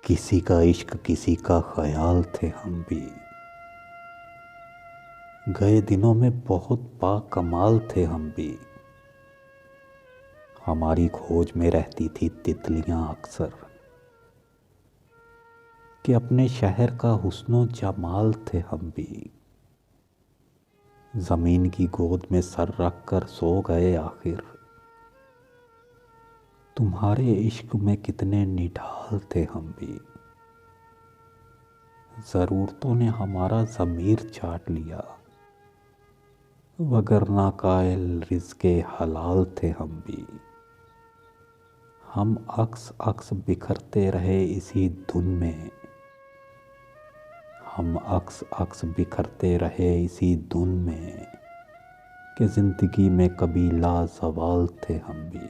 किसी का इश्क किसी का ख्याल थे हम भी। गए दिनों में बहुत बाकमाल थे हम भी। हमारी खोज में रहती थी तितलियां अक्सर, कि अपने शहर का हुस्नो जमाल थे हम भी। जमीन की गोद में सर रख कर सो गए आखिर। तुम्हारे इश्क में कितने निढाल थे हम भी। ज़रूरतों ने हमारा ज़मीर चाट लिया, वगरना कायल रिज़्क़े हलाल थे हम भी। हम अक्स अक्स बिखरते रहे इसी धुन में। हम अक्स अक्स बिखरते रहे इसी धुन में, कि ज़िंदगी में कभी लाज़वाल थे हम भी।